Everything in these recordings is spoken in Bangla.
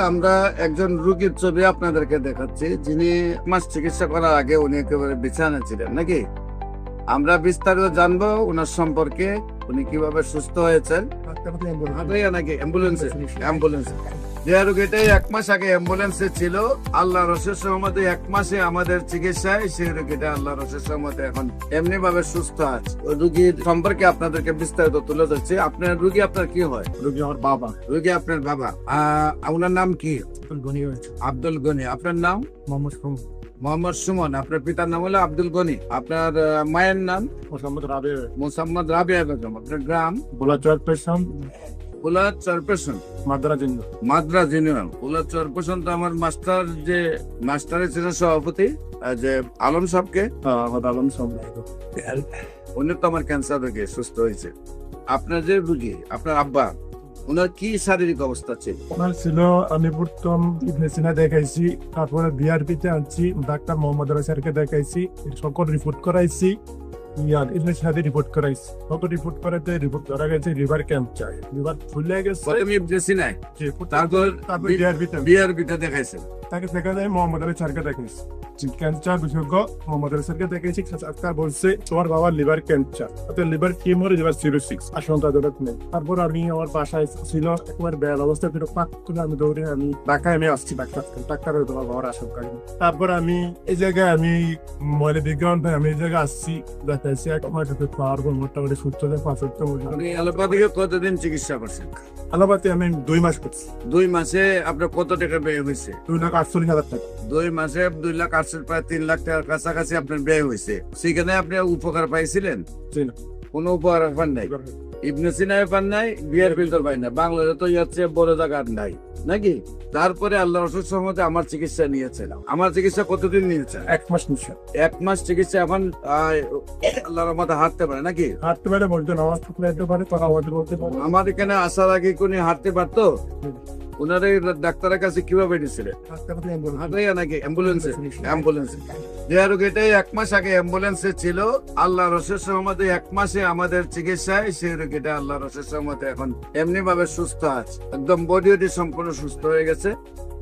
আমরা একজন রোগীর ছবি আপনাদেরকে দেখাচ্ছি, যিনি মাস চিকিৎসা করার আগে উনি একেবারে বিছানা ছিলেন নাকি। আমরা বিস্তারিত জানবো ওনার সম্পর্কে, উনি কিভাবে সুস্থ হয়েছেন। নাকি অ্যাম্বুলেন্সে যে রোগীটাই 1 মাস আগে অ্যাম্বুলেন্সে ছিল, আল্লাহ রসের সহমতে 1 মাসে আমাদের চিকিৎসায় সেই রোগীটা আল্লাহ রসের সহমতে এখন এমনি ভাবে সুস্থ আছে। ওই রোগীর সম্পর্কে আপনাদেরকে বিস্তারিত তুলে ধরছি। আপনার রোগী আপনার কি হয়? রোগী আমার বাবা। রোগী আপনার বাবা। ওনার নাম কি? আব্দুল গনি। আপনার নাম? মোহাম্মদ সুমন। আপনার পিতার নাম হলো আব্দুল গনি। আপনার মায়ের নাম? মোসাম্মদ রাবিয়া বেগম। আপনার গ্রাম? বুলার চরপেশন, মাদ্রাজ ইউনিয়ন। বুলার চরপেশন তো আমার মাস্টারের ছিলেন সভাপতি যে আলম সাহেবকে। উনি তো আমার ক্যান্সার রোগে সুস্থ হয়েছে। আপনার যে রোগী, আপনার আব্বা, ওনার কি শারীরিক অবস্থা ছিল? ওনার ছিল, আমি প্রথম ইবনে সিনা দেখাইছি, তারপরে বিআরপিতে আনছি, ডাক্তার মোহাম্মদ আলী স্যারকে দেখাইছি, সকল রিপোর্ট করাইছি, ইবনে সিনাতে রিপোর্ট করাইছি। সকল রিপোর্ট করাতে রিপোর্ট ধরা গেছে লিভার ক্যান্সার, লিভার ফুলে গেছে। প্রথমে ইবনে সিনায়, তারপর বিআরপিতে দেখাইছেন। তাকে দেখা যায় মোহাম্মদ আলী স্যারকে দেখাইছি, ক্যান্সার বিশেষজ্ঞ মোহাম্মদ আলী স্যারকে দেখাইছি। ডাক্তার বলছে তোমার বাবার লিভার ক্যান্সার, লিভার কিমোর, লিভার সিরোসিস, আশঙ্কাজনক নেই। তারপর আমি আমার বাসায় ছিল, একবার বেয়াল অবস্থা ছিল, পাক করে আমি দৌড়ে আমি ঢাকায় আমি আসছি ডাক্তারের তোমার বাবার আশঙ্কা। তারপর আমি এই জায়গায় আমি ময়লা বিজ্ঞান আমি এই জায়গায় আসছি, দেখাইছি মোটামুটি সুস্থ হয়ে 5 অ্যালোপ্যাথিকে কতদিন চিকিৎসা করছেন? আলোপাতি আমি 2 মাস করছি। 2 মাসে আপনার কত টাকা ব্যয় হয়েছে? 2,48,000 টাকা। 2 মাসে 2,80,000, প্রায় 3 লাখ টাকার কাছাকাছি আপনার ব্যয় হয়েছে। সেখানে আপনি উপকার পাইছিলেন? কোন উপকার পান নাই? ইবনে সিনায় পান নাই, বিআরপি পাই না, বাংলাদেশে তো যাচ্ছে বড় জায়গা নাই নাকি। তারপরে আল্লাহ রসুল সহমতে আমার চিকিৎসা নিয়েছিলাম। আমার চিকিৎসা কতদিন নিয়েছে? 1 মাস নিয়েছে। 1 মাস চিকিৎসা। এখন আল্লাহর রহমতে হাঁটতে পারে নাকি? হাঁটতে পারে, বলতে নামাজ পড়তে পারে, কথা বলতে পারে। আমার এখানে আসার আগে কোন হাঁটতে পারতো? ওনার ডাক্তারের কাছে কিভাবে নিয়েছিলেন? নাকি অ্যাম্বুলেন্সে যে রোগীটাই 1 মাস আগে অ্যাম্বুলেন্সে ছিল, আল্লাহ রসের সহমতে 1 মাসে আমাদের চিকিৎসায় সেই রোগীটা আল্লাহ রসের সহমতে এখন এমনি ভাবে সুস্থ আছে, একদম বডি সম্পূর্ণ সুস্থ হয়ে গেছে।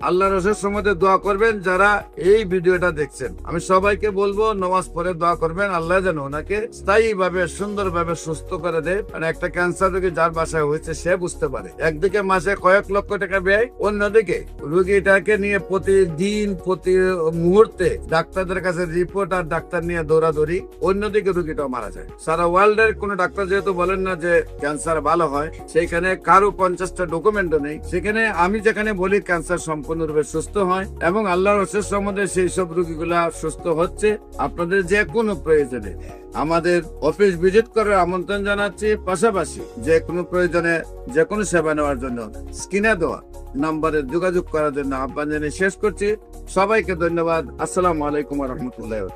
আল্লাহ রসের সহমতে দোয়া করবেন যারা এই ভিডিওটা দেখছেন। আমি সবাইকে বলবো নামাজ পড়ে দোয়া করবেন, আল্লাহ যেন ওনাকে স্থায়ী ভাবে সুন্দর ভাবে সুস্থ করে দেয়। মানে একটা ক্যান্সার রোগী যার বাসায় হয়েছে সে বুঝতে পারে, একদিকে মাসে কয়েক লক্ষ টাকা ব্যয়, অন্যদিকে রোগীটাকে নিয়ে প্রতিদিন প্রতি মুহূর্তে ডাক্তারদের কাছে রিপোর্ট আর ডাক্তার নিয়ে দৌড়াদৌড়ি, অন্যদিকে রোগীটাও মারা যায়। সারা ওয়ার্ল্ডের কোন ডাক্তার যেহেতু বলেন না যে ক্যান্সার ভালো হয়, সেইখানে কারো 50টা ডকুমেন্টও নেই। সেখানে আমি যেখানে বলি ক্যান্সার সম্পূর্ণরূপে সুস্থ হয় এবং আল্লাহর রসের সম্বন্ধে সেই সব রোগীগুলা সুস্থ হচ্ছে। আপনাদের যে কোনো প্রয়োজনে আমাদের অফিস ভিজিট করার আমন্ত্রণ জানাচ্ছি। পাশাপাশি যে কোনো প্রয়োজনে যে কোনো সেবা নেওয়ার জন্য স্ক্রিনে দেওয়া নম্বরে যোগাযোগ করার জন্য আহ্বান জানিয়ে শেষ করছি। সবাইকে ধন্যবাদ। আসসালামু আলাইকুম ওয়া রাহমাতুল্লাহি।